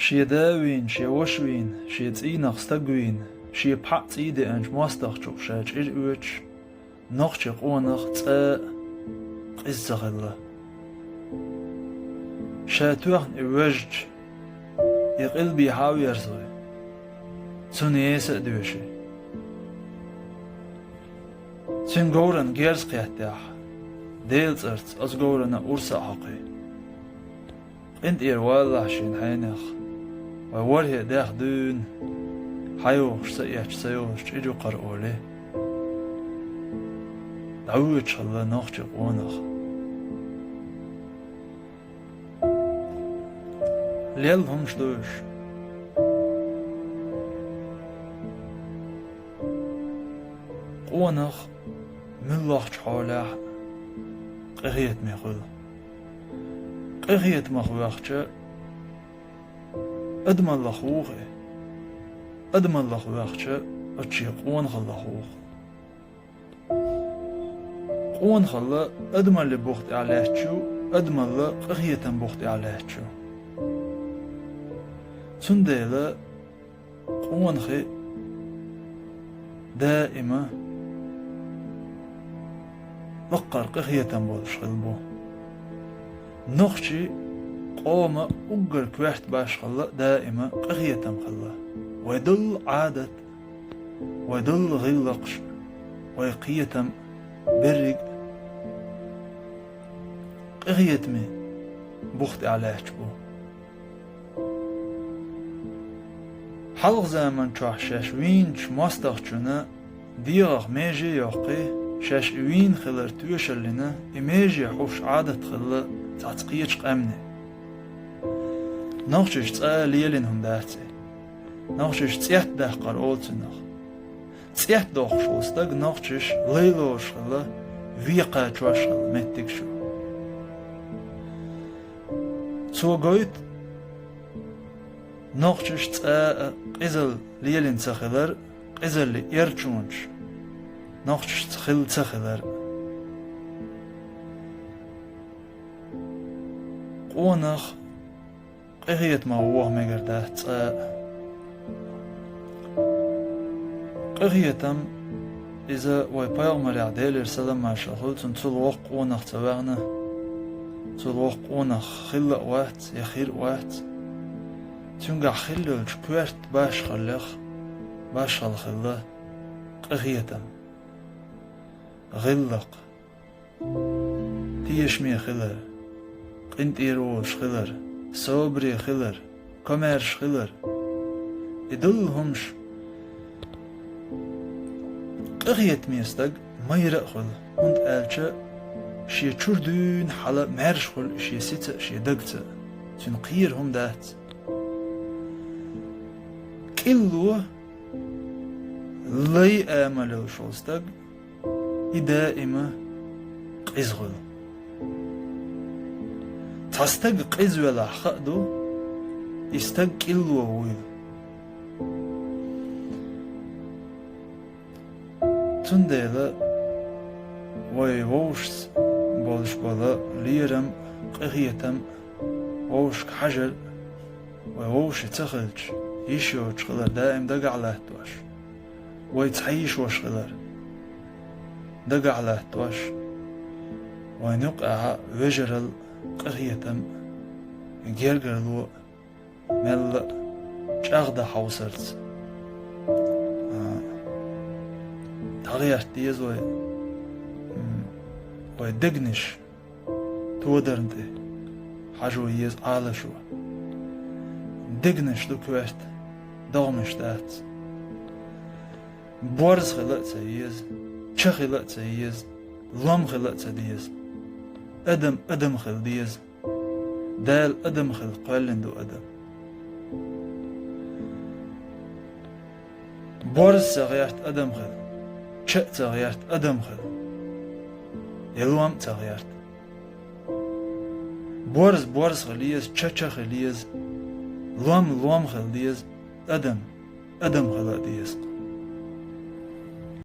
شي داوين شي وشوين شي تسينخ ستقوين شي بحق تيدي انج مواستخ شوق شاج إرؤوش نخشي قونخ تساء قزغ الله شاتوخن إوجج يقل بي هاو يرزوي تسوني دوشي تسون غورن جيرز قياتيح ديلز ارت از غورن أورسا حقي انت والله شين حينخ وورهي داخ دون حيوش سيحش سيوش إجو قرؤولي دعوش الله نخشي قونخ ليلهم شدوش قونخ ملوخ حوله قهيت ميخل قهيت مخوخش أدمن لخوخي أدمن لخوخش أتشي قونخ لخوخ قونخ الله أدمن لبوخت عليهشو أدمن لقهيت بوخت عليهشو سنديلا قونخي دائما وقر قهية بولش خلبو نخشي قوم أقر كوحت باش خلا دائما قهية خلا ويدل عادة ويدل غلقش ويقية برق قهية مي بوخت عليهش بو حلق زمن چاح شاشوين ماستخچونه ديغخ ميجي يوقي شاشوين خلر توشلنا إميجي حوش عادت خلا تعتقيش قامني نخشش تسا ليلين هم دارتي نخشش تسيحت ده قرولت نخ تسيحت دوخ شوستق نخشش ليلوش خلا ويقا چوش خلا متك شو سو قويت نخشش تسا قزل ليلين تخلر قزل لي يرچونش نخشش تخل تخلر قونخ قهية ما هو مقرده تسا قهية إذا ويبايغ مريعديل إرسلم ما شغل تنتلوق قونخ تواغنا تلوق قونخ خلق وات يخير وات تنقع خلوش كوارت باش خلق باش خلق قهية غلق تيشمي خلر قنت إيروش خلر صبري خلر كمرش خلر إدلهمش قهية ميستق ما يرأخل هند ألشا شي چردون حالا مرش خل شي سيتا شي دقتا تنقيرهم دات كلو لي آملو شوستق دائما قزغل تستق قزولا خدو استق كلو ويل تنديلا ويوش بولش بولا ليرم قهيتم ووش حجر ووش تخلج يشوش خلر دائم دق على توش ويتحيش وش خلر دق على توش وينقع وجرل قهيتم جيرجرلو مل شاغدا حوسرت تغيرت ديز ويدقنش تودرنتي حاجو يز آلشو دقنش دو كوشت دومش دات بورز خلقت سيز چه خلقت سيز لم خلقت سديز أدم خل ديز دال أدم خل قلن دو أدم بورز سغيرت أدم خل چه تغيرت أدم خل يلوم تغيرت بورز خليز چه خليز لوم خليز أدم خل ديز